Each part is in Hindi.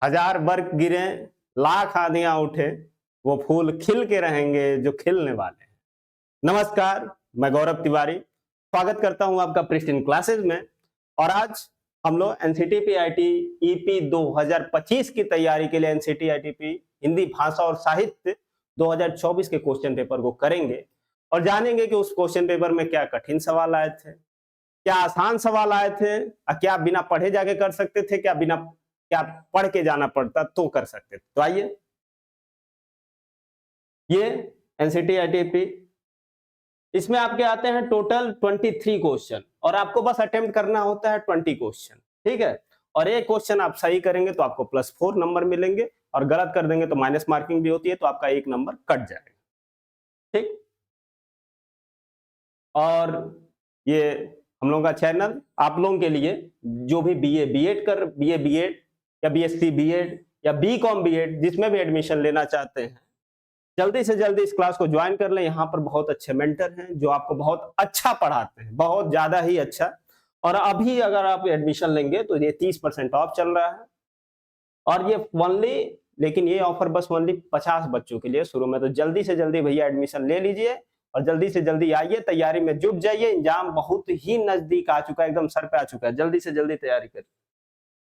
हजार बर्फ गिरे, लाख आंधियां उठे, वो फूल खिल के रहेंगे जो खिलने वाले हैं। नमस्कार, मैं गौरव तिवारी स्वागत करता हूं आपका प्रिस्ट इन क्लासेस में। और आज हम लोग एनसीटीपीआईटी ईपी 2025 की तैयारी के लिए एनसीटीआईटी हिंदी भाषा और साहित्य 2024 के क्वेश्चन पेपर को करेंगे और जानेंगे कि उस क्वेश्चन पेपर में क्या कठिन सवाल आए थे, क्या आसान सवाल आए थे, क्या बिना पढ़े जाके कर सकते थे, क्या पढ़ के जाना पड़ता तो कर सकते थे। तो आइए, ये एनसीटीआईटी इसमें आपके आते हैं टोटल 23 क्वेश्चन और आपको बस अटेम्प्ट करना होता है 20 क्वेश्चन, ठीक है। और एक क्वेश्चन आप सही करेंगे तो आपको +4 नंबर मिलेंगे और गलत कर देंगे तो माइनस मार्किंग भी होती है, तो आपका 1 नंबर कट जाएगा, ठीक। और ये हम लोगों का चैनल आप लोगों के लिए जो भी बीए बीएड या बीएससी बीएड या बीकॉम बीएड जिसमें भी एडमिशन लेना चाहते हैं, जल्दी से जल्दी इस क्लास को ज्वाइन कर लें। यहाँ पर बहुत अच्छे मेंटर हैं जो आपको बहुत अच्छा पढ़ाते हैं, बहुत ज्यादा ही अच्छा। और अभी अगर आप एडमिशन लेंगे तो ये 30% ऑफ चल रहा है और ये लेकिन ये ऑफर बस ओनली 50 बच्चों के लिए शुरू में। तो जल्दी से जल्दी भैया एडमिशन ले लीजिए और जल्दी से जल्दी आइए, तैयारी में जुट जाइए। एग्जाम बहुत ही नजदीक आ चुका है, एकदम सर पे आ चुका है। जल्दी से जल्दी तैयारी करिए,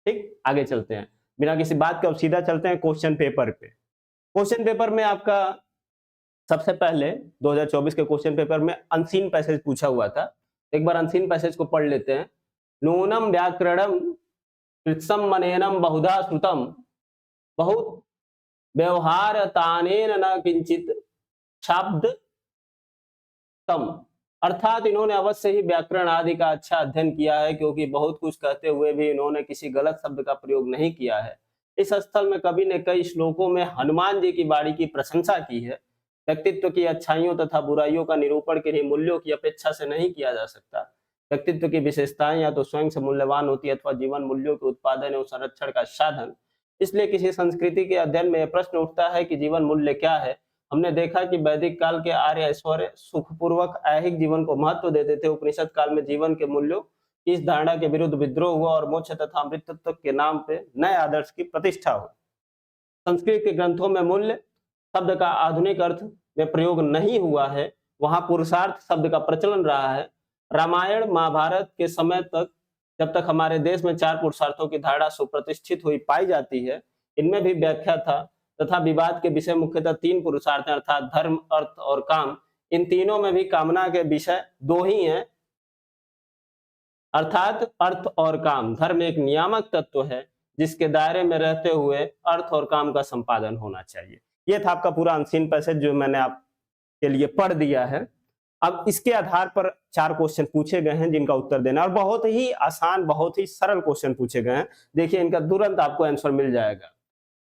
ठीक। आगे चलते हैं बिना किसी बात के, अब सीधा चलते हैं क्वेश्चन पेपर पे। क्वेश्चन पेपर में आपका सबसे पहले 2024 के क्वेश्चन पेपर में अनसीन पैसेज पूछा हुआ था। एक बार अनसीन पैसेज को पढ़ लेते हैं। नूनम व्याकरणम कृत्सम मनेनम बहुधा श्रुतम बहुत व्यवहार तानेन न किंचित शब्द तम। अर्थात इन्होंने अवश्य ही व्याकरण आदि का अच्छा अध्ययन किया है, क्योंकि बहुत कुछ कहते हुए भी इन्होंने किसी गलत शब्द का प्रयोग नहीं किया है। इस स्थल में कवि ने कई श्लोकों में हनुमान जी की बाणी की प्रशंसा की है। व्यक्तित्व की अच्छाइयों तथा बुराइयों का निरूपण किन्हीं मूल्यों की अपेक्षा से नहीं किया जा सकता। व्यक्तित्व की विशेषताएं या तो स्वयं से मूल्यवान होती है अथवा जीवन मूल्यों के उत्पादन एवं संरक्षण का साधन। इसलिए किसी संस्कृति के अध्ययन में यह प्रश्न उठता है कि जीवन मूल्य क्या है। हमने देखा कि वैदिक काल के आर्य ऐश्वर्य सुखपूर्वक ऐहिक जीवन को महत्व देते थे। उपनिषद काल में जीवन के मूल्यों की इस धारणा के विरुद्ध विद्रोह हुआ और मोक्ष तथा अमृतत्व के नाम पे नए आदर्श की प्रतिष्ठा हुई। संस्कृत के ग्रंथों में मूल्य शब्द का आधुनिक अर्थ में प्रयोग नहीं हुआ है, वहां पुरुषार्थ शब्द का प्रचलन रहा है। रामायण महाभारत के समय तक, जब तक हमारे देश में 4 पुरुषार्थों की धारणा सुप्रतिष्ठित हुई पाई जाती है, इनमें भी व्याख्या था तथा विवाद के विषय मुख्यतः 3 पुरुषार्थ हैं, अर्थात धर्म, अर्थ और काम। इन तीनों में भी कामना के विषय 2 ही हैं, अर्थात अर्थ और काम। धर्म एक नियामक तत्व है जिसके दायरे में रहते हुए अर्थ और काम का संपादन होना चाहिए। ये था आपका पूरा अनसीन पैसेज जो मैंने आपके लिए पढ़ दिया है। अब इसके आधार पर 4 क्वेश्चन पूछे गए हैं जिनका उत्तर देना, और बहुत ही आसान, बहुत ही सरल क्वेश्चन पूछे गए हैं। देखिए, इनका तुरंत आपको आंसर मिल जाएगा।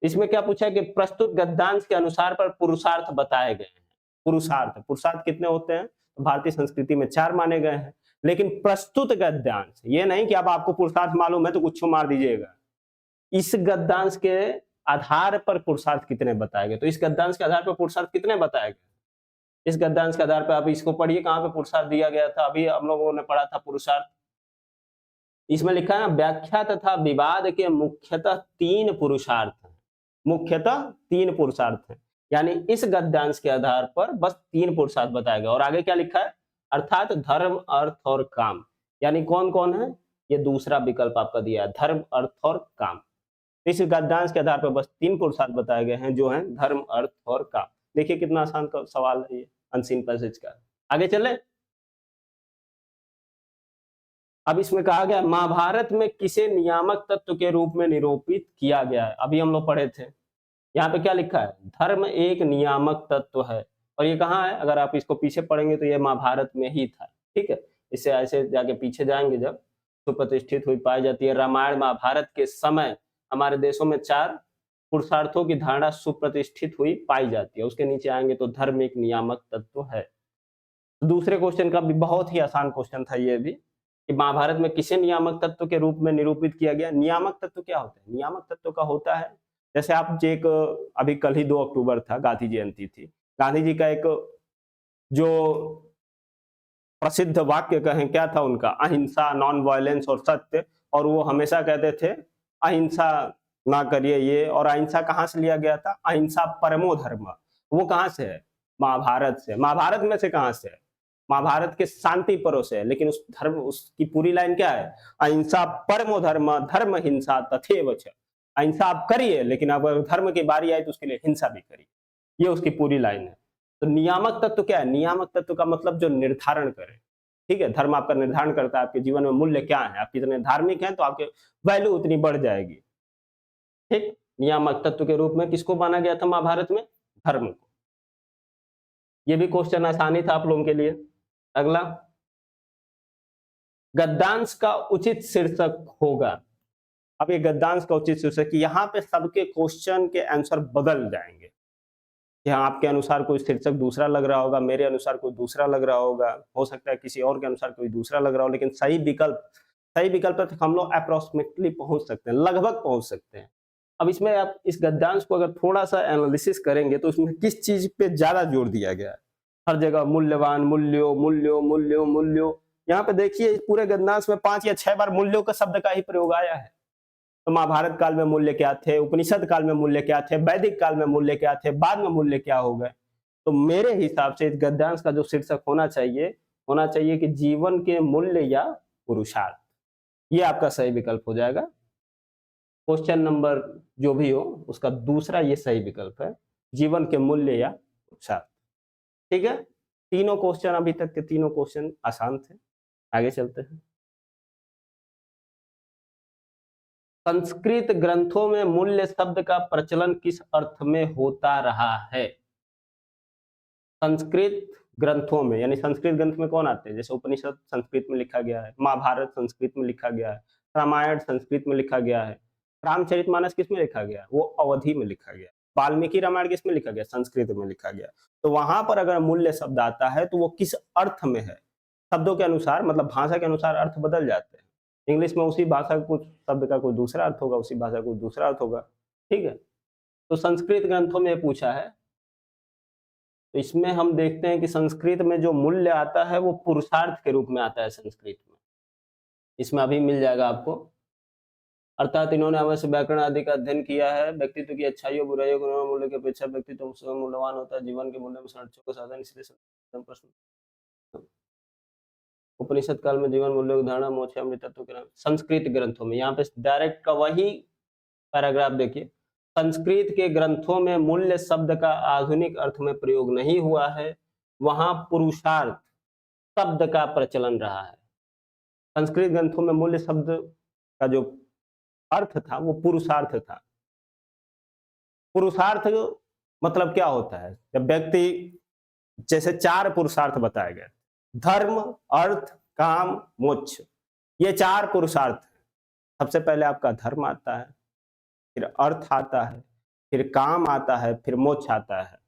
इसमें क्या पूछा है कि प्रस्तुत गद्यांश के अनुसार पर पुरुषार्थ बताए गए हैं। पुरुषार्थ कितने होते हैं? तो भारतीय संस्कृति में 4 माने गए हैं। लेकिन प्रस्तुत गद्यांश, ये नहीं कि अब आपको पुरुषार्थ मालूम है तो कुछ मार दीजिएगा। इस गद्यांश के आधार पर पुरुषार्थ कितने बताए गए, तो इस गद्यांश के आधार पर पुरुषार्थ कितने बताए गए। इस गद्यांश के आधार पर आप इसको पढ़िए, कहां पे पुरुषार्थ दिया गया था। अभी हम लोगों ने पढ़ा था पुरुषार्थ। इसमें लिखा है व्याख्या तथा विवाद के मुख्यतः 3 पुरुषार्थ हैं। मुख्यतः 3 पुरुषार्थ हैं, यानी इस गद्यांश के आधार पर बस 3 पुरुषार्थ बताया गया। और आगे क्या लिखा है? अर्थात धर्म, अर्थ और काम। यानी कौन कौन है? ये दूसरा विकल्प आपका दिया है, धर्म, अर्थ और काम। इस गद्यांश के आधार पर बस 3 पुरुषार्थ बताए गए हैं, जो हैं धर्म, अर्थ और काम। देखिए कितना आसान सवाल है ये अनसीन पैसेज का। आगे चले। अब इसमें कहा गया महाभारत में किसे नियामक तत्व के रूप में निरूपित किया गया है। अभी हम लोग पढ़े थे, यहाँ पे क्या लिखा है? धर्म एक नियामक तत्व है। और ये कहाँ है? अगर आप इसको पीछे पढ़ेंगे तो ये महाभारत में ही था, ठीक है। इससे ऐसे जाके पीछे जाएंगे, जब सुप्रतिष्ठित हुई पाई जाती है। रामायण महाभारत के समय हमारे देशों में 4 पुरुषार्थों की धारणा सुप्रतिष्ठित हुई पाई जाती है। उसके नीचे आएंगे तो धर्म एक नियामक तत्व है। दूसरे क्वेश्चन का भी बहुत ही आसान क्वेश्चन था ये भी, कि महाभारत में किसे नियामक तत्व के रूप में निरूपित किया गया। नियामक तत्व क्या होता है? नियामक तत्व का होता है, जैसे आप एक, अभी कल ही 2 अक्टूबर था, गांधी जयंती थी। गांधी जी का एक जो प्रसिद्ध वाक्य कहें, क्या था उनका? अहिंसा, नॉन वायलेंस और सत्य। और वो हमेशा कहते थे अहिंसा ना करिए ये। और अहिंसा कहाँ से लिया गया था? अहिंसा परमो धर्म, वो कहाँ से है? महाभारत से। महाभारत में से कहाँ से है? महाभारत के शांति पर्व से है। लेकिन उस धर्म, उसकी पूरी लाइन क्या है? अहिंसा परमो धर्म, धर्म हिंसा तथैव च। अहिंसा आप करिए, लेकिन अगर धर्म की बारी आई तो उसके लिए हिंसा भी करिए। ये उसकी पूरी लाइन है। तो नियामक तत्व क्या है? नियामक तत्व का मतलब जो निर्धारण करे। ठीक है, धर्म आपका निर्धारण करता है आपके जीवन में मूल्य क्या है। आप कितने धार्मिक हैं तो आपके वैल्यू उतनी बढ़ जाएगी। ठीक, नियामक तत्व के रूप में किसको माना गया था महाभारत में? धर्म को। ये भी क्वेश्चन आसानी था आप लोगों के लिए। अगला, गद्यांश का उचित शीर्षक होगा। अब ये गद्यांश का उचित शीर्षक, यहाँ पे सबके क्वेश्चन के आंसर बदल जाएंगे। यहाँ आपके अनुसार कोई शीर्षक दूसरा लग रहा होगा, मेरे अनुसार कोई दूसरा लग रहा होगा, हो सकता है किसी और के अनुसार कोई दूसरा लग रहा हो, लेकिन सही विकल्प तक हम लोग अप्रोक्सीमेटली पहुंच सकते हैं, लगभग पहुंच सकते हैं। अब इसमें आप इस गद्यांश को अगर थोड़ा सा एनालिसिस करेंगे तो इसमें किस चीज पे ज्यादा जोर दिया गया है? हर जगह मूल्यवान, मूल्यों मूल्यों मूल्यों मूल्यों। यहाँ पे देखिए पूरे गद्यांश में 5 या 6 बार मूल्यों का शब्द का ही प्रयोग आया है। तो महाभारत काल में मूल्य क्या थे, उपनिषद काल में मूल्य क्या थे, वैदिक काल में मूल्य क्या थे, बाद में मूल्य क्या हो गए। तो मेरे हिसाब से इस गद्यांश का जो शीर्षक होना चाहिए कि जीवन के मूल्य या पुरुषार्थ। ये आपका सही विकल्प हो जाएगा। क्वेश्चन नंबर जो भी हो उसका दूसरा ये सही विकल्प है, जीवन के मूल्य या पुरुषार्थ। ठीक है, तीनों क्वेश्चन अभी तक के तीनों क्वेश्चन आसान थे। आगे चलते हैं। संस्कृत ग्रंथों में मूल्य शब्द का प्रचलन किस अर्थ में होता रहा है? संस्कृत ग्रंथों में, यानी संस्कृत ग्रंथ में कौन आते हैं? जैसे उपनिषद संस्कृत में लिखा गया है, महाभारत संस्कृत में लिखा गया है, रामायण संस्कृत में लिखा गया है, रामचरितमानस किस में लिखा गया? वो अवधी में लिखा गया। वाल्मीकि रामायण किस में लिखा गया? संस्कृत में लिखा गया। तो वहां पर अगर मूल्य शब्द आता है तो वो किस अर्थ में है? शब्दों के अनुसार, मतलब भाषा के अनुसार अर्थ बदल जाते हैं। इंग्लिश में उसी भाषा का कुछ शब्द का कोई दूसरा अर्थ होगा, उसी भाषा का कोई दूसरा अर्थ होगा। ठीक है, तो संस्कृत ग्रंथों में पूछा है, तो इसमें हम देखते हैं कि संस्कृत में जो मूल्य आता है वो पुरुषार्थ के रूप में आता है संस्कृत में। इसमें अभी मिल जाएगा आपको। अर्थात इन्होंने अवश्य व्याकरण आदि का अध्ययन किया है। व्यक्तित्व की अच्छाइयों बुराइयों को मूल्य की अपेक्षा व्यक्तित्व स्वयं मूल्यवान होता है। जीवन के मूल्य में संरक्षक को साधन, इसलिए प्रश्न उपनिषद काल में जीवन मूल्य की धारणा मोक्ष अमृतत्व के नाम। संस्कृत ग्रंथों में, यहाँ पे डायरेक्ट का वही पैराग्राफ देखिए, संस्कृत के ग्रंथों में मूल्य शब्द का आधुनिक अर्थ में प्रयोग नहीं हुआ है, वहां पुरुषार्थ शब्द का प्रचलन रहा है। संस्कृत ग्रंथों में मूल्य शब्द का जो अर्थ था वो पुरुषार्थ था। पुरुषार्थ मतलब क्या होता है? जब व्यक्ति, जैसे 4 पुरुषार्थ बताए गए, धर्म, अर्थ, काम, मोक्ष, ये 4 पुरुषार्थ हैं। सबसे पहले आपका धर्म आता है, फिर अर्थ आता है, फिर काम आता है, फिर मोक्ष आता है।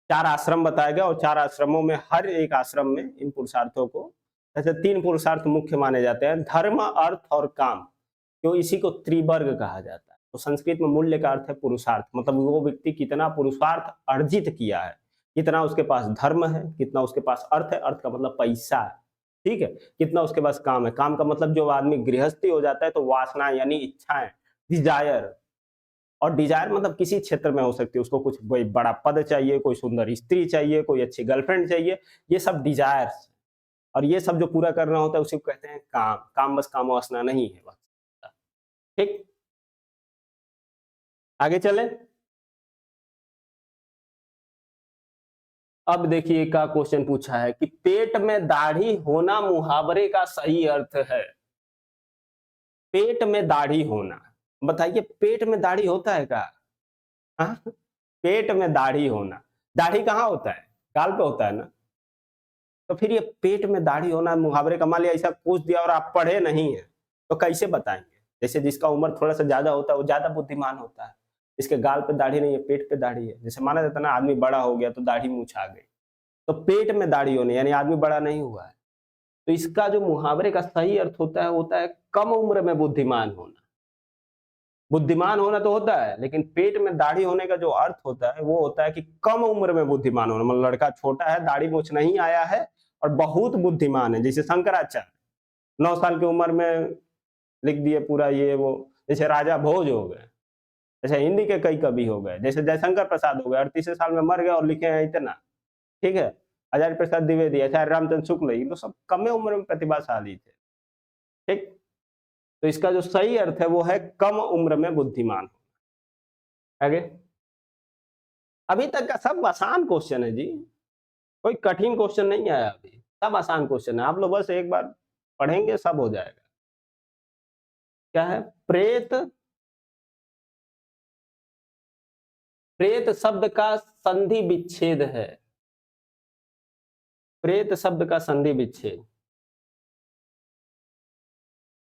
4 आश्रम बताए गए और 4 आश्रमों में हर एक आश्रम में इन पुरुषार्थों को, ऐसे 3 पुरुषार्थ मुख्य माने जाते हैं, धर्म, अर्थ और काम। क्यों? इसी को त्रिवर्ग कहा जाता है। तो संस्कृत में मूल्य का अर्थ है पुरुषार्थ, मतलब वो व्यक्ति कितना पुरुषार्थ अर्जित किया है, कितना उसके पास धर्म है, कितना उसके पास अर्थ है, अर्थ का मतलब पैसा है, ठीक है, कितना उसके पास काम है, काम का मतलब जो आदमी गृहस्थी हो जाता है तो वासना यानी इच्छाएं, डिजायर, और डिजायर मतलब किसी क्षेत्र में हो सकती है, उसको कुछ कोई बड़ा पद चाहिए, कोई सुंदर स्त्री चाहिए, कोई अच्छी गर्लफ्रेंड चाहिए, ये सब डिजायर्स। और ये सब जो पूरा करना होता है उसी को कहते हैं काम। काम बस काम वासना नहीं है बस। ठीक, आगे चले। अब देखिए का क्वेश्चन पूछा है कि पेट में दाढ़ी होना मुहावरे का सही अर्थ है। पेट में दाढ़ी होना, बताइए पेट में दाढ़ी होता है क्या? हाँ? पेट में दाढ़ी होना, दाढ़ी कहाँ होता है? गाल पे होता है ना। तो फिर ये पेट में दाढ़ी होना मुहावरे का, मान लिया ऐसा पूछ दिया और आप पढ़े नहीं है तो कैसे बताएंगे? जैसे जिसका उम्र थोड़ा सा ज्यादा होता है वो ज्यादा बुद्धिमान होता है, इसके गाल पे दाढ़ी नहीं है, पेट पे दाढ़ी है। जैसे माना जाता है ना, आदमी बड़ा हो गया तो दाढ़ी मूंछ आ गई, तो पेट में दाढ़ी होने यानी आदमी बड़ा नहीं हुआ है। तो इसका जो मुहावरे का सही अर्थ होता है कम उम्र में बुद्धिमान होना। बुद्धिमान होना तो होता है, लेकिन पेट में दाढ़ी होने का जो अर्थ होता है वो होता है कि कम उम्र में बुद्धिमान होना। मतलब लड़का छोटा है, दाढ़ी मूंछ नहीं आया है और बहुत बुद्धिमान है, जैसे शंकराचार्य 9 साल की उम्र में लिख दिए पूरा ये वो, जैसे राजा भोज हो गए, जैसे हिंदी के कई कवि हो गए, जैसे जयशंकर प्रसाद हो गए, 38 साल में मर गए और लिखे हैं इतना, ठीक है। हजारी प्रसाद द्विवेदी, आचार्य रामचंद्र शुक्ल, ये तो सब कम उम्र में प्रतिभाशाली थे, ठीक। तो इसका जो सही अर्थ है वो है कम उम्र में बुद्धिमान। आगे, अभी तक का सब आसान क्वेश्चन है जी, कोई कठिन क्वेश्चन नहीं आया अभी, सब आसान क्वेश्चन है, आप लोग बस एक बार पढ़ेंगे सब हो जाएगा। क्या है? प्रेत, प्रेत शब्द का संधि विच्छेद है, प्रेत शब्द का संधि विच्छेद।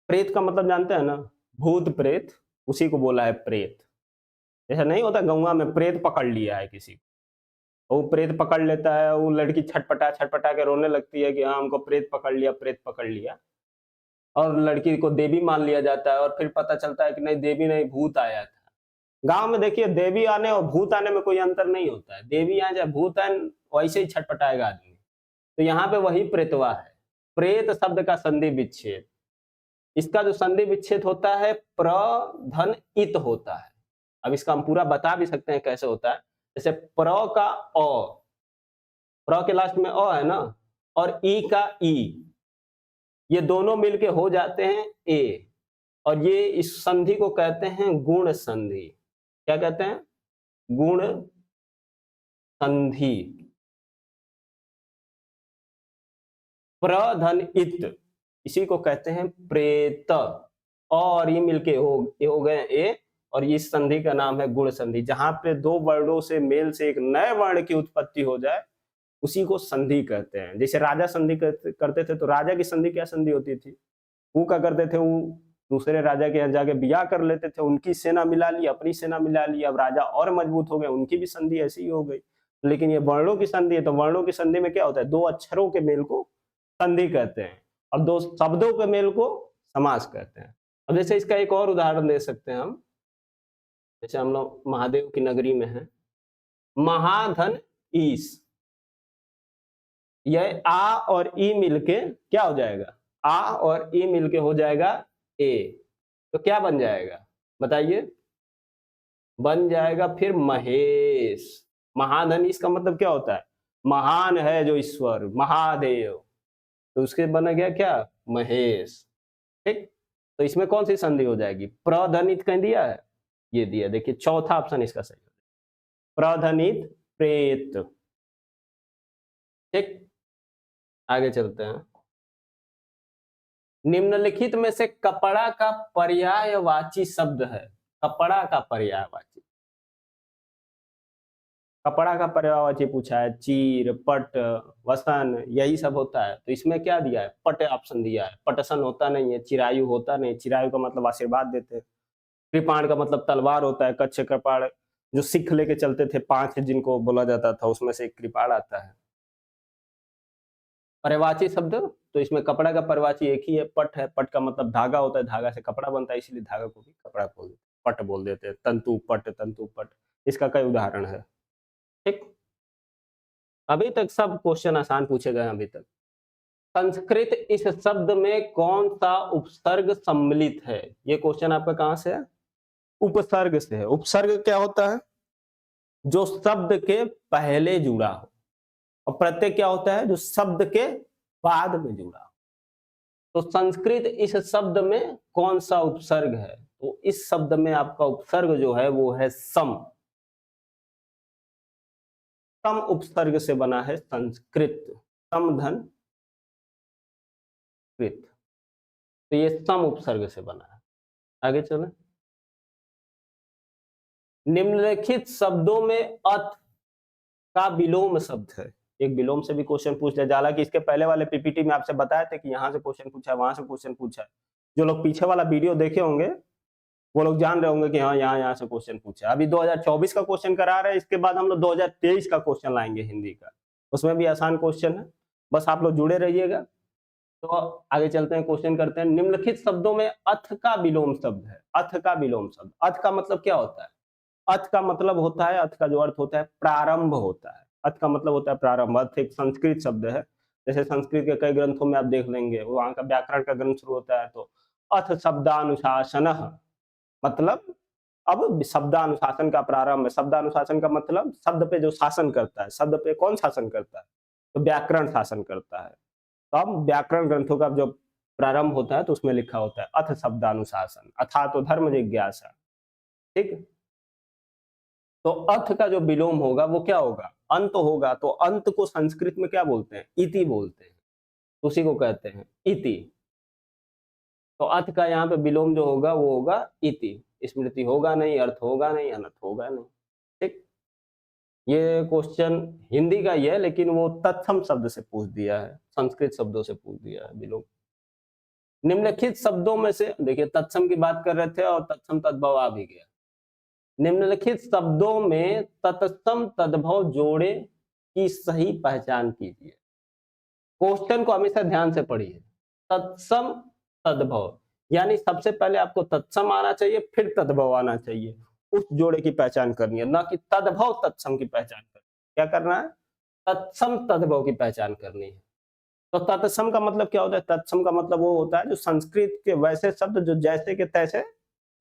प्रेत का मतलब जानते हैं ना, भूत प्रेत, उसी को बोला है प्रेत। ऐसा नहीं होता गौवा में प्रेत पकड़ लिया है किसी को, वो प्रेत पकड़ लेता है, वो लड़की छटपटा छटपटा के रोने लगती है कि हाँ हमको प्रेत पकड़ लिया, प्रेत पकड़ लिया, और लड़की को देवी मान लिया जाता है, और फिर पता चलता है कि नहीं देवी नहीं, भूत आया था। गांव में देखिए देवी आने और भूत आने में कोई अंतर नहीं होता है, देवी आए चाहे भूत आए वैसे ही छटपटाएगा आदमी। तो यहाँ पे वही प्रेतवा है, प्रेत शब्द का संधि विच्छेद। इसका जो संधि विच्छेद होता है प्र धन इत होता है। अब इसका हम पूरा बता भी सकते हैं कैसे होता है। जैसे प्र का अ, प्र के लास्ट में अ है ना, और ई का ई, ये दोनों मिलके हो जाते हैं ए, और ये इस संधि को कहते हैं गुण संधि। क्या कहते हैं? गुण संधि। प्र धन इत, इसी को कहते हैं प्रेत, और ये मिलके हो गए ए, और इस संधि का नाम है गुण संधि। जहां पे दो वर्णों से मेल से एक नए वर्ण की उत्पत्ति हो जाए उसी को संधि कहते हैं। जैसे राजा संधि करते थे, तो राजा की संधि क्या संधि होती थी? वो क्या करते थे, वो दूसरे राजा के यहाँ जाके ब्याह कर लेते थे, उनकी सेना मिला ली, अपनी सेना मिला ली, अब राजा और मजबूत हो गए, उनकी भी संधि ऐसी ही हो गई। लेकिन ये वर्णों की संधि है, तो वर्णों की संधि में क्या होता है? दो अक्षरों के मेल को संधि कहते हैं, और दो शब्दों के मेल को समास कहते हैं। अब जैसे इसका एक और उदाहरण दे सकते हैं हम, जैसे हम लोग महादेव की नगरी में हैं, महाधन ईश, यह आ और ई मिलके क्या हो जाएगा? आ और ई मिलके हो जाएगा ए, तो क्या बन जाएगा बताइए? बन जाएगा फिर महेश। महाधन ईश का मतलब क्या होता है? महान है जो ईश्वर, महादेव, तो उसके बना गया क्या? महेश, ठीक। तो इसमें कौन सी संधि हो जाएगी? प्रधनित कहीं दिया है, ये दिया, देखिए चौथा ऑप्शन इसका सही है, प्रधनित प्रेत, ठीक। आगे चलते हैं। निम्नलिखित में से कपड़ा का पर्यायवाची शब्द है, कपड़ा का पर्यायवाची, कपड़ा का पर्यायवाची पूछा है, चीर, पट, वसन, यही सब होता है। तो इसमें क्या दिया है? पट ऑप्शन दिया है। पटसन होता नहीं है, चिरायु होता नहीं, चिरायु का मतलब आशीर्वाद देते हैं, कृपाण का मतलब तलवार होता है, कच्छ कृपाण जो सिख लेके चलते थे, 5 जिनको बोला जाता था उसमें से एक कृपाण आता है। पर्यायवाची शब्द, तो इसमें कपड़ा का पर्यायवाची एक ही है, पट है, पट का मतलब धागा होता है, धागा से कपड़ा बनता है, इसलिए धागा को भी कपड़ा बोल देते, पट बोल देते हैं, तंतु पट, तंतु पट, इसका कई उदाहरण है, ठीक। अभी तक सब क्वेश्चन आसान पूछे गए अभी तक। संस्कृत इस शब्द में कौन सा उपसर्ग सम्मिलित है? ये क्वेश्चन आपका कहां से है? उपसर्ग से है। उपसर्ग क्या होता है? जो शब्द के पहले जुड़ा हो, और प्रत्यय क्या होता है? जो शब्द के बाद में जुड़ा हो। तो संस्कृत इस शब्द में कौन सा उपसर्ग है? तो इस शब्द में आपका उपसर्ग जो है वो है सम, सम उपसर्ग से बना है संस्कृत, सम धन कृत, तो ये सम उपसर्ग से बना है। आगे चलें। निम्नलिखित शब्दों में अथ का विलोम शब्द है। एक विलोम से भी क्वेश्चन पूछ लिया, हालांकि इसके पहले वाले पीपीटी में आपसे बताए थे कि यहाँ से क्वेश्चन पूछा है, वहां से क्वेश्चन पूछा है। जो लोग पीछे वाला वीडियो देखे होंगे वो लोग जान रहे होंगे कि हाँ यहाँ से क्वेश्चन पूछा। अभी 2024 का क्वेश्चन करा रहे हैं, इसके बाद हम लोग 2023 का क्वेश्चन लाएंगे हिंदी का, उसमें भी आसान क्वेश्चन है, बस आप लोग जुड़े रहिएगा। तो आगे चलते हैं, क्वेश्चन करते हैं। निम्नलिखित शब्दों में अथ का विलोम शब्द है। अथ का विलोम शब्द, अथ का मतलब क्या होता है? अथ का मतलब होता है, अथ का जो अर्थ होता है प्रारंभ होता है। अथ का मतलब होता है प्रारंभ। अथ एक संस्कृत शब्द है, जैसे संस्कृत के कई ग्रंथों में आप देख लेंगे वहां का व्याकरण का ग्रंथ शुरू होता है तो अथ शब्दानुशासन, मतलब अब शब्दानुशासन का प्रारंभ है। शब्दानुशासन का मतलब शब्द पे जो शासन करता है, शब्द पे कौन शासन करता है? तो व्याकरण शासन करता है। तो अब व्याकरण ग्रंथों का जो प्रारंभ होता है तो उसमें लिखा होता है अथ शब्दानुशासन, अथा तो धर्म जिज्ञासा, ठीक। तो अर्थ का जो विलोम होगा वो क्या होगा? अंत होगा। तो अंत को संस्कृत में क्या बोलते हैं? इति बोलते हैं, उसी को कहते हैं इति। तो अर्थ का यहाँ पे विलोम जो होगा वो होगा इति। स्मृति होगा नहीं, अर्थ होगा नहीं, अनर्थ होगा नहीं, ठीक। ये क्वेश्चन हिंदी का ही है लेकिन वो तत्सम शब्द से पूछ दिया है, संस्कृत शब्दों से पूछ दिया है विलोम। निम्नलिखित शब्दों में से, देखिए तत्सम की बात कर रहे थे और तत्सम तद्भव आ भी गया। निम्नलिखित शब्दों में तत्सम तद्भव जोड़े की सही पहचान कीजिए। क्वेश्चन को हमेशा ध्यान से पढ़िए। तत्सम तद्भव यानी सबसे पहले आपको तत्सम आना चाहिए, फिर तद्भव आना चाहिए। उस जोड़े की पहचान करनी है, ना कि तद्भव तत्सम की पहचान करनी। क्या करना है? तत्सम तद्भव की पहचान करनी है। तो तत्सम का मतलब क्या होता है? तत्सम का मतलब वो होता है जो संस्कृत के वैसे शब्द जो जैसे के तैसे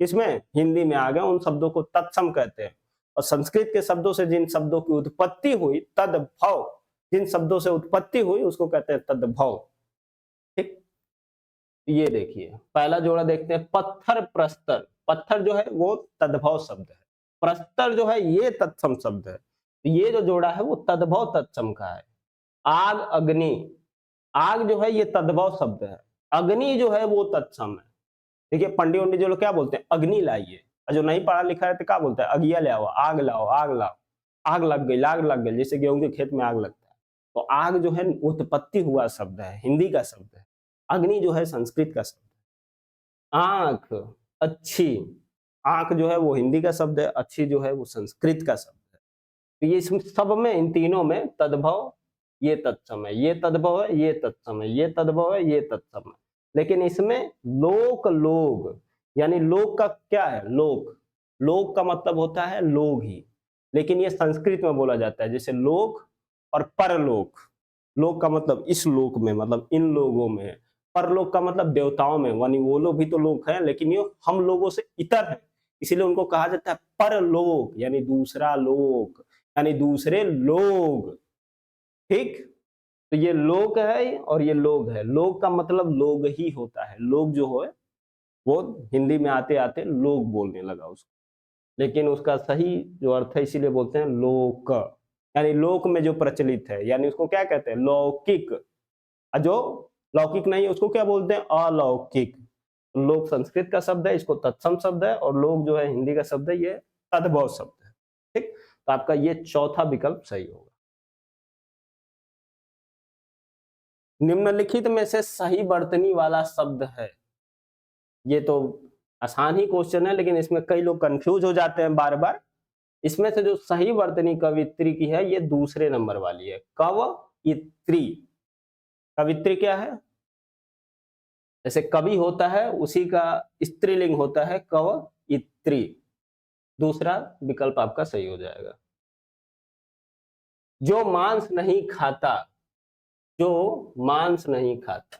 इसमें हिंदी में आ गए, उन शब्दों को तत्सम कहते हैं। और संस्कृत के शब्दों से जिन शब्दों की उत्पत्ति हुई, तद्भव, जिन शब्दों से उत्पत्ति हुई उसको कहते हैं तद्भव, ठीक। ये देखिए पहला जोड़ा देखते हैं, पत्थर प्रस्तर। पत्थर जो है वो तद्भव शब्द है, प्रस्तर जो है ये तत्सम शब्द है। तो ये जो जोड़ा है वो तद्भव तत्सम का है। आग अग्नि, आग जो है ये तद्भव शब्द है, अग्नि जो है वो तत्सम है। देखिए पंडित वंडित जो लोग क्या बोलते हैं? अग्नि लाइए। और जो नहीं पढ़ा लिखा है तो क्या बोलता है? अगिया ले आओ, आग लाओ, आग लाओ। आग लग गई, आग लग गई, जैसे गेहूं के खेत में आग लगता है। तो आग जो है उत्पत्ति हुआ शब्द है, हिंदी का शब्द है। अग्नि जो है संस्कृत का शब्द है। आंख, अच्छी, आंख जो है वो हिंदी का शब्द है, अच्छी जो है वो संस्कृत का शब्द है। तो ये सब में, इन तीनों में तद्भव ये तत्सम है, ये तद्भव है, ये तत्सम है, ये तद्भव है, ये तत्सम है। लेकिन इसमें लोक, लोग यानी लोक का क्या है? लोक, लोक का मतलब होता है लोग ही, लेकिन ये संस्कृत में बोला जाता है। जैसे लोक और परलोक। लोक का मतलब इस लोक में, मतलब इन लोगों में। परलोक का मतलब देवताओं में, यानी वो लोग भी तो लोग हैं लेकिन ये हम लोगों से इतर है, इसीलिए उनको कहा जाता है परलोक, यानी दूसरा लोक, यानी दूसरे लोग, ठीक। तो ये लोक है और ये लोग है। लोग का मतलब लोग ही होता है। लोग जो है वो हिंदी में आते आते लोग बोलने लगा उसको, लेकिन उसका सही जो अर्थ है इसीलिए बोलते हैं लोक, यानी लोक में जो प्रचलित है, यानी उसको क्या कहते हैं? लौकिक। और जो लौकिक नहीं है उसको क्या बोलते हैं? अलौकिक। लोक संस्कृत का शब्द है, इसको तत्सम शब्द है, और लोग जो है हिंदी का शब्द है, ये तद्भव शब्द है, ठीक। तो आपका ये चौथा विकल्प सही होगा। निम्नलिखित में से सही वर्तनी वाला शब्द है। ये तो आसान ही क्वेश्चन है लेकिन इसमें कई लोग कंफ्यूज हो जाते हैं बार बार। इसमें से जो सही वर्तनी कवित्री की है ये दूसरे नंबर वाली है, कवयित्री। कवित्री क्या है? जैसे कवि होता है उसी का स्त्रीलिंग होता है कवयित्री। दूसरा विकल्प आपका सही हो जाएगा। जो मांस नहीं खाता, जो मांस नहीं खाता,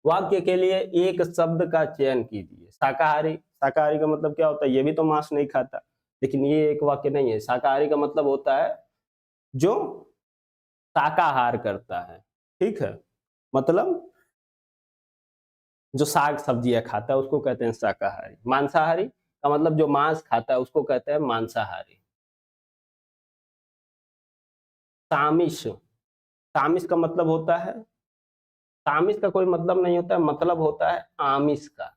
वाक्य के लिए एक शब्द का चयन कीजिए। शाकाहारी, शाकाहारी का मतलब क्या होता है? ये भी तो मांस नहीं खाता, लेकिन ये एक वाक्य नहीं है। शाकाहारी का मतलब होता है जो शाकाहार करता है, ठीक है। मतलब जो साग सब्जियां खाता है उसको कहते हैं शाकाहारी। मांसाहारी का मतलब जो मांस खाता है उसको कहते हैं मांसाहारी। सामिश, सामिश का मतलब होता है, सामिश का कोई मतलब नहीं होता है, मतलब होता है आमिष का।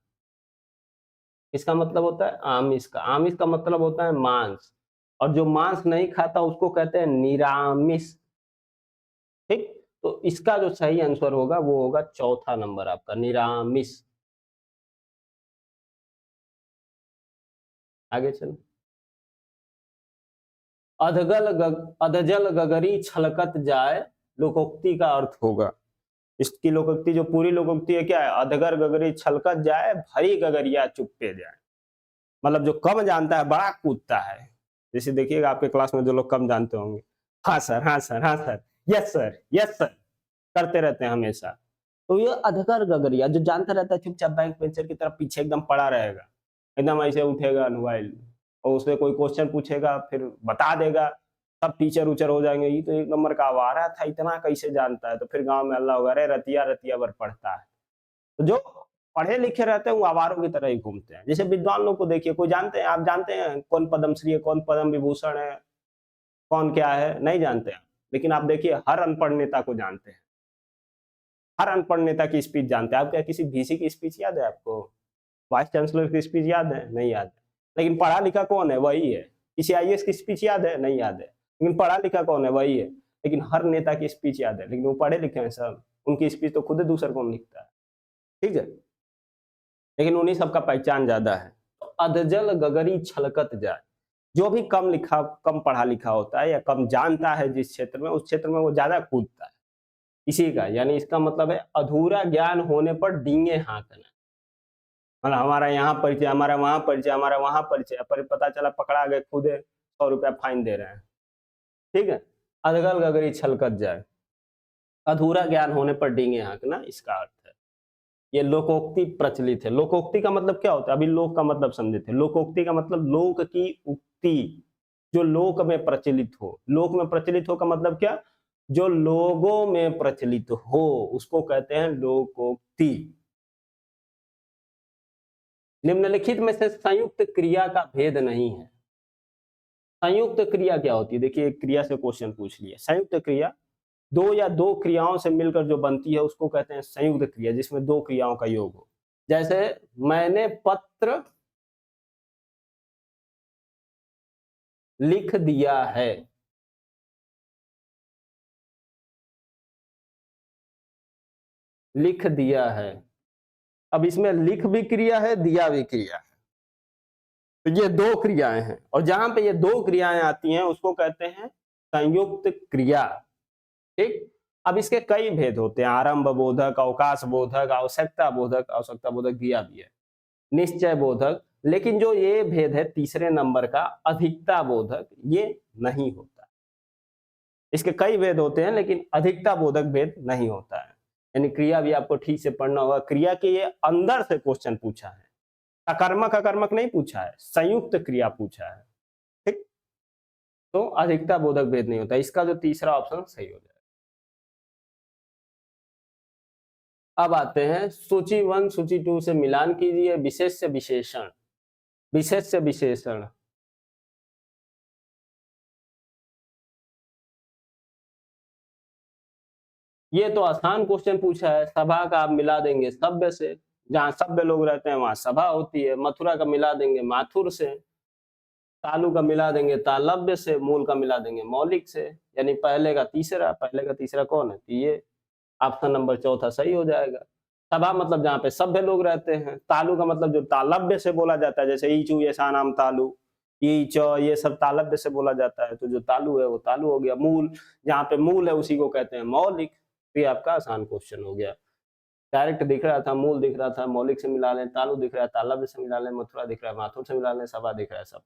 इसका मतलब होता है आमिष का। आमिष का मतलब होता है मांस, और जो मांस नहीं खाता उसको कहते हैं निरामिष, ठीक। तो इसका जो सही आंसर होगा वो होगा चौथा नंबर आपका, निरामिष। आगे चलो। अधजल गगरी छलकत जाए, लोकोक्ति का अर्थ होगा। इसकी लोकोक्ति, जो पूरी लोकोक्ति है क्या है? अधगर गगरी छलकत जाए, भरी गगरिया चुप्पे जाए। मतलब जो कम जानता है बड़ा कूदता है। जैसे देखिएगा आपके क्लास में जो लोग कम जानते होंगे, हाँ सर, हाँ सर, हाँ sir, yes sir, yes sir करते रहते हैं हमेशा। तो ये अधगर गगरिया जो जानता रहता है चुपचाप बैंक बेंचर की तरफ पीछे एकदम पड़ा रहेगा। एकदम ऐसे उठेगा मोबाइल और उससे कोई क्वेश्चन पूछेगा फिर बता देगा, सब टीचर उचर हो जाएंगे, ये तो एक नंबर का आवारा था, इतना कैसे जानता है। तो फिर गांव में अल्लाह होगा, अरे रतिया रतिया भर पढ़ता है। तो जो पढ़े लिखे रहते हैं वो आवारों की तरह ही घूमते हैं। जैसे विद्वान लोग को देखिए, कोई जानते हैं, आप जानते हैं कौन पद्मश्री है, कौन पद्म विभूषण है, कौन क्या है, नहीं जानते हैं। लेकिन आप देखिए हर अनपढ़ नेता को जानते हैं, हर अनपढ़ नेता की स्पीच जानते हैं। आप क्या किसी वीसी की स्पीच याद है आपको? वाइस चांसलर की स्पीच याद है? नहीं याद है। लेकिन पढ़ा लिखा कौन है? वही है। किसी आईएएस की स्पीच याद है? नहीं याद है। लेकिन पढ़ा लिखा कौन है? वही है। लेकिन हर नेता की स्पीच याद है, लेकिन वो पढ़े लिखे हैं सब, उनकी स्पीच तो खुद दूसरा कौन लिखता है, ठीक है। लेकिन उन्हीं सबका पहचान ज्यादा है। तो अधजल गगरी छलकत जाए, जो भी कम लिखा, कम पढ़ा लिखा होता है या कम जानता है जिस क्षेत्र में, उस क्षेत्र में वो ज्यादा कूदता है। इसी का यानी इसका मतलब है अधूरा ज्ञान होने पर डींगे हाँकना। मतलब हमारा यहाँ परिचय, हमारा वहाँ परिचय, हमारा वहाँ परिचय, पर पता चला पकड़ा गए, खुदे 100 रुपया फाइन दे रहे हैं, ठीक है। अधगल गगरी छलकत जाए, अधूरा ज्ञान होने पर डींगे हाँकना, इसका अर्थ है। ये लोकोक्ति प्रचलित है। लोकोक्ति का मतलब क्या होता है? अभी लोक का मतलब समझे थे। लोकोक्ति का मतलब लोक की उक्ति, जो लोक में प्रचलित हो। लोक में प्रचलित हो का मतलब क्या? जो लोगों में प्रचलित हो, उसको कहते हैं लोकोक्ति। निम्नलिखित में से संयुक्त क्रिया का भेद नहीं है। संयुक्त क्रिया क्या होती है? देखिए, क्रिया से क्वेश्चन पूछ लिया। संयुक्त क्रिया दो या दो क्रियाओं से मिलकर जो बनती है उसको कहते हैं संयुक्त क्रिया, जिसमें दो क्रियाओं का योग हो। जैसे मैंने पत्र लिख दिया है, लिख दिया है। अब इसमें लिख भी क्रिया है, दिया भी क्रिया है। तो ये दो क्रियाएं हैं, और जहां पे ये दो क्रियाएं आती हैं उसको कहते हैं संयुक्त क्रिया, ठीक। अब इसके कई भेद होते हैं, आरंभ बोधक, अवकाश बोधक, आवश्यकता बोधक, आवश्यकता बोधक दिया भी है, निश्चय बोधक। लेकिन जो ये भेद है तीसरे नंबर का, अधिकता बोधक, ये नहीं होता। इसके कई भेद होते हैं लेकिन अधिकता बोधक भेद नहीं होता है। यानी क्रिया भी आपको ठीक से पढ़ना होगा। क्रिया के ये अंदर से क्वेश्चन पूछा है, अकर्मक अकर्मक नहीं पूछा है, संयुक्त क्रिया पूछा है, ठीक। तो अधिकता बोधक भेद नहीं होता। इसका जो तीसरा ऑप्शन सही हो जाएगा। अब आते हैं सूची 1 सूची 2 से मिलान कीजिए। विशेष्य विशेषण, विशेष्य विशेषण। ये तो आसान क्वेश्चन पूछा है। सभा का आप मिला देंगे सभ्य से, जहां सभ्य लोग रहते हैं वहां सभा होती है। मथुरा का मिला देंगे माथुर से, तालु का मिला देंगे तालव्य से, मूल का मिला देंगे मौलिक से। यानी पहले का तीसरा, पहले का तीसरा कौन है? तो ये ऑप्शन नंबर चौथा सही हो जाएगा। सभा मतलब जहाँ पे सभ्य लोग रहते हैं। तालु का मतलब जो तालव्य से बोला जाता है, जैसे ईचू ये नाम तालु, ई च, ये सब तालव्य से बोला जाता है। तो जो तालु है वो तालु हो गया। मूल, जहाँ पे मूल है उसी को कहते हैं मौलिक। तो ये आपका आसान क्वेश्चन हो गया। डायरेक्ट दिख रहा था, मूल दिख रहा था, मौलिक से मिला लें, तालु दिख रहा है तालव्य से मिला लें, मथुरा दिख रहा है माथुर से मिला लें, सभा दिख रहा है सब,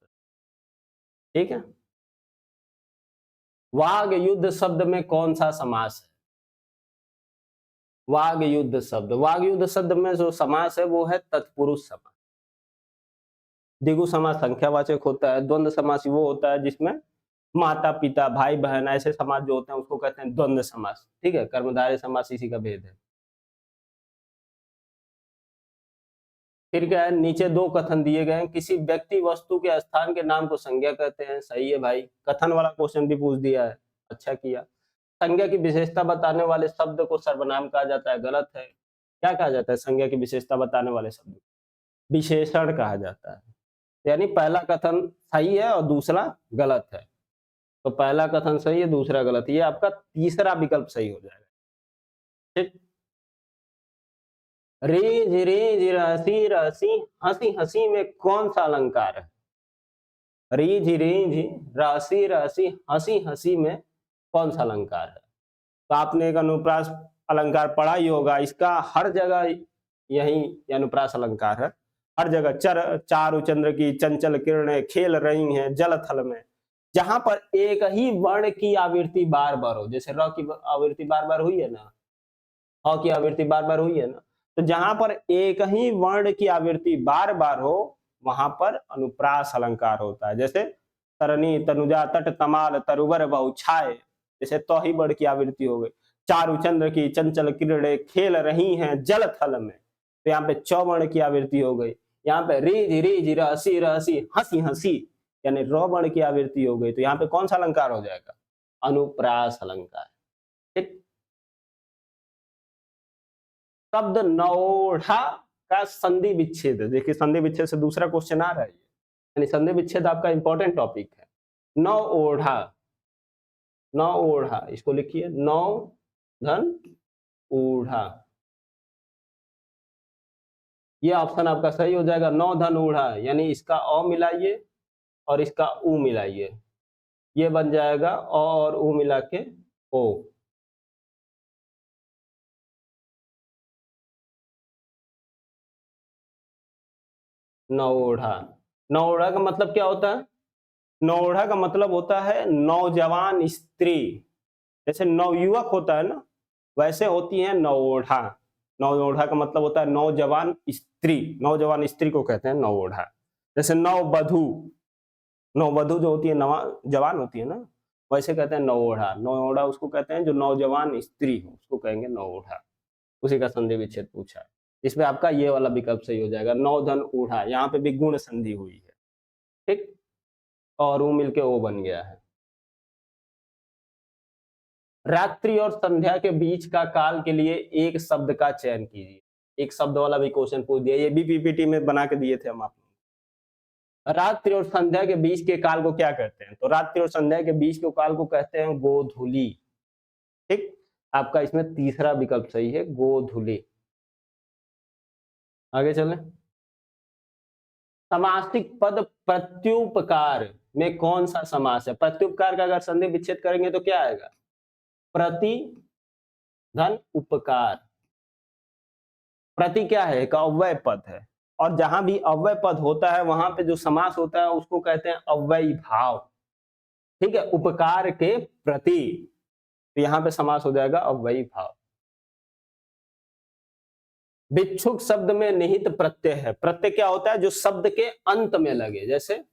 ठीक है। वाग युद्ध शब्द में कौन सा समास है? वाग युद्ध शब्द, वाग युद्ध शब्द में जो समास है वो है तत्पुरुष समास। द्विगु समास संख्यावाचक होता है। द्वंद्व समास वो होता है जिसमें माता पिता भाई बहन ऐसे समास जो होते हैं उसको कहते हैं द्वंद्व समास, ठीक है। कर्मधारय समास इसी का भेद है। फिर क्या है, नीचे दो कथन दिए गए हैं। किसी व्यक्ति वस्तु के स्थान के नाम को संज्ञा कहते हैं, सही है भाई। कथन वाला क्वेश्चन भी पूछ दिया है, अच्छा किया। संज्ञा की विशेषता बताने वाले शब्द को सर्वनाम कहा जाता है, गलत है। क्या कहा जाता है संज्ञा की विशेषता बताने वाले शब्द? विशेषण कहा जाता है। यानी पहला कथन सही है और दूसरा गलत है। तो पहला कथन सही है, दूसरा गलत। ये आपका तीसरा विकल्प सही हो जाएगा, ठीक। रेज रेज राशि राशि हंसी हंसी में कौन सा अलंकार है? रेज रेज राशि राशि हंसी हंसी में कौन सा अलंकार है? तो आपने एक अनुप्रास अलंकार पढ़ा ही होगा। इसका हर जगह यही अनुप्रास अलंकार है। हर जगह चारु चंद्र की चंचल किरणें खेल रही हैं जल थल में। जहां पर एक ही वर्ण की आवृत्ति बार बार हो, जैसे र की आवृत्ति बार बार हुई है ना, ह की आवृत्ति बार बार हुई है ना, तो जहां पर एक ही वर्ण की आवृत्ति बार बार हो वहां पर अनुप्रास अलंकार होता है। जैसे तरनी तनुजा तट तमाल तरुवर बहु छाए, जैसे तो ही बड़ की आवृत्ति हो गई। चारु चंद्र की चंचल किरणें खेल रही हैं जल थल में, तो यहाँ पे चौवर्ण की आवृत्ति हो गई। यहाँ पे रीझ रीझ रहसी रहसी हंसी हंसी, यानी रौवर्ण की आवृत्ति हो गई। तो यहाँ पे कौन सा अलंकार हो जाएगा? अनुप्रास अलंकार। ठीक। शब्द नौढ़ा का संधि विच्छेद, देखिए संधि विच्छेद से दूसरा क्वेश्चन आ रहा है, यानी संधि विच्छेद आपका इंपॉर्टेंट टॉपिक है। नौ ओढ़ा, नौ ओढ़ा, इसको लिखिए नौ धन ऊढ़ा, ये ऑप्शन आपका सही हो जाएगा। नौ धन ऊढ़ा, यानी इसका अ मिलाइए और इसका उ मिलाइए, ये बन जाएगा अ और उ मिला के ओ। नौढ़ा, नौढ़ा का मतलब क्या होता है? नौढ़ा का मतलब होता है नौजवान स्त्री, जैसे नवयुवक होता है ना, वैसे होती है नवोढ़ा। नवोढ़ा का मतलब होता है नौजवान स्त्री, नौजवान स्त्री को कहते हैं नवोढ़ा। जैसे नववधु, नववधु जो होती है नवा जवान होती है ना, वैसे कहते हैं नवोढ़ा। नवोढ़ा उसको कहते हैं जो नौजवान स्त्री हो, उसको कहेंगे नवोढ़ा। उसी का संधि विच्छेद पूछा है। इसमें आपका ये वाला विकल्प सही हो जाएगा, नौ धन ऊढ़ा, यहाँ पे भी गुण संधि हुई है। ठीक, और वो मिलके ओ बन गया है। रात्रि और संध्या के बीच का काल के लिए एक शब्द का चयन कीजिए। एक शब्द वाला भी क्वेश्चन पूछ दिया, ये भी पीपीटी में बना के दिए थे हम आपको। रात्रि और संध्या के बीच के काल को क्या कहते हैं? तो रात्रि और संध्या के बीच के काल को कहते हैं गोधूली। ठीक, आपका इसमें तीसरा विकल्प सही है, गोधूली। आगे चलें। समासिक पद प्रत्युपकार में कौन सा समास है? प्रत्युपकार का अगर संधि विच्छेद करेंगे तो क्या आएगा? प्रति धन उपकार। प्रति क्या है? एक अव्यय पद है, और जहां भी अव्यय पद होता है वहां पे जो समास होता है उसको कहते हैं अव्ययी भाव। ठीक है, उपकार के प्रति, तो यहां पे समास हो जाएगा अव्ययी भाव। भिक्षुक शब्द में निहित प्रत्यय है। प्रत्यय क्या होता है? जो शब्द के अंत में लगे, जैसे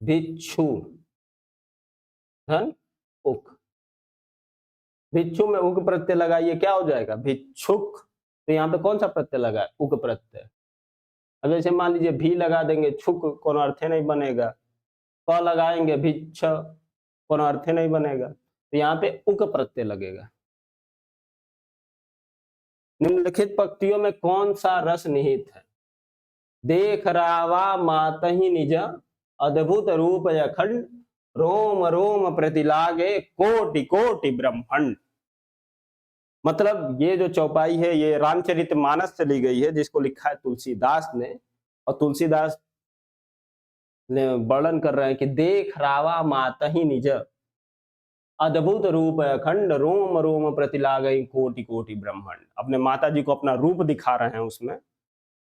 भिक्षु धन उक, भिक्षु में उक प्रत्यय लगाइए, क्या हो जाएगा? भिक्षुक। तो यहाँ पे कौन सा प्रत्यय लगा है? उक प्रत्यय। अब जैसे मान लीजिए भी लगा देंगे, छुक कोनो अर्थ नहीं बनेगा। क लगाएंगे भिक्ष, कोनो अर्थ नहीं बनेगा। तो यहाँ पे उक प्रत्यय लगेगा। निम्नलिखित पंक्तियों में कौन सा रस निहित है? देख रावा मातहि निज अद्भुत रूप अखंड, रोम रोम प्रतिलागे कोटि कोटि ब्रह्मांड। मतलब ये जो चौपाई है ये रामचरितमानस से ली गई है, जिसको लिखा है तुलसीदास ने, और तुलसीदास ने वर्णन कर रहे हैं कि देख रावा मातहि निज अद्भुत रूप अखंड, रोम रोम प्रतिलागई कोटि कोटि ब्रह्मांड। अपने माता जी को अपना रूप दिखा रहे हैं उसमें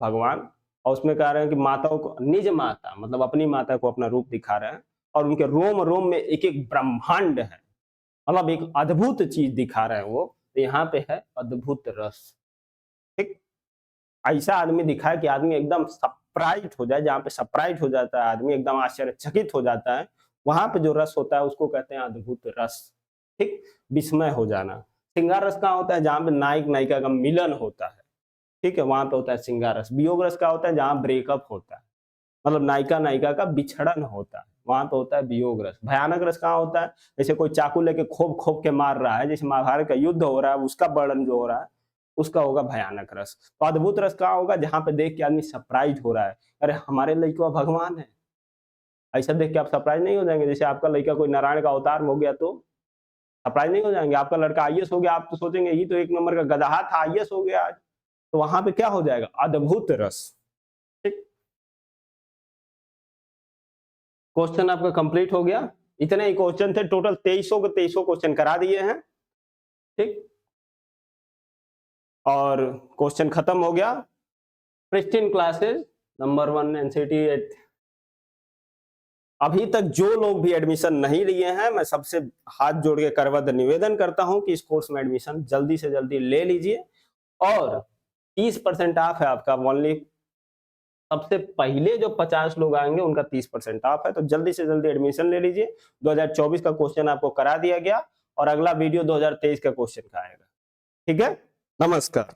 भगवान, और उसमें कह रहे हैं कि माताओं को, निज माता मतलब अपनी माता को अपना रूप दिखा रहे हैं, और उनके रोम रोम में एक एक ब्रह्मांड है, मतलब एक अद्भुत चीज दिखा रहे हैं वो। तो यहाँ पे है अद्भुत रस। ठीक, ऐसा आदमी दिखा है कि आदमी एकदम सरप्राइज हो जाए, जहाँ पे सरप्राइज हो जाता है आदमी, एकदम आश्चर्यचकित हो जाता है, वहां पे जो रस होता है उसको कहते हैं अद्भुत रस। ठीक, विस्मय हो जाना। श्रृंगार रस कहाँ होता है? जहाँ पे नायक नायिका का मिलन होता है, ठीक है, वहां पे होता है श्रृंगार रस। वियोग रस का होता है जहां ब्रेकअप होता है, मतलब नायिका नायिका का बिछड़न होता है, वहां पे होता है वियोग रस। भयानक रस कहाँ होता है? जैसे कोई चाकू लेके खोप खोप के मार रहा है, जैसे महाभारत का युद्ध हो रहा है, उसका वर्णन जो हो रहा है उसका होगा भयानक रस। तो अद्भुत रस कहाँ होगा? जहां पे देख के आदमी सरप्राइज हो रहा है, अरे हमारे लड़का भगवान है। ऐसा देख के आप सरप्राइज नहीं हो जाएंगे? जैसे आपका लड़का कोई नारायण का अवतार हो गया तो सरप्राइज नहीं हो जाएंगे? आपका लड़का आईएएस हो गया, आप तो सोचेंगे ये तो एक नंबर का गधा था, आईएएस हो गया आज। तो वहां पे क्या हो जाएगा? अद्भुत रस। ठीक, क्वेश्चन आपका कंप्लीट हो गया। इतने ही क्वेश्चन थे, टोटल 2300 के 2300 क्वेश्चन करा दिए हैं। ठीक, और क्वेश्चन खत्म हो गया। Pristine classes number 1 NCT. अभी तक जो लोग भी एडमिशन नहीं लिए हैं, मैं सबसे हाथ जोड़ के करबद्ध निवेदन करता हूं कि इस कोर्स में एडमिशन जल्दी से जल्दी ले लीजिए, और 30% ऑफ है आपका ओनली सबसे पहले जो 50 लोग आएंगे उनका 30% ऑफ है। तो जल्दी से जल्दी एडमिशन ले लीजिए। 2024 का क्वेश्चन आपको करा दिया गया और अगला वीडियो 2023 का क्वेश्चन का आएगा। ठीक है, नमस्कार।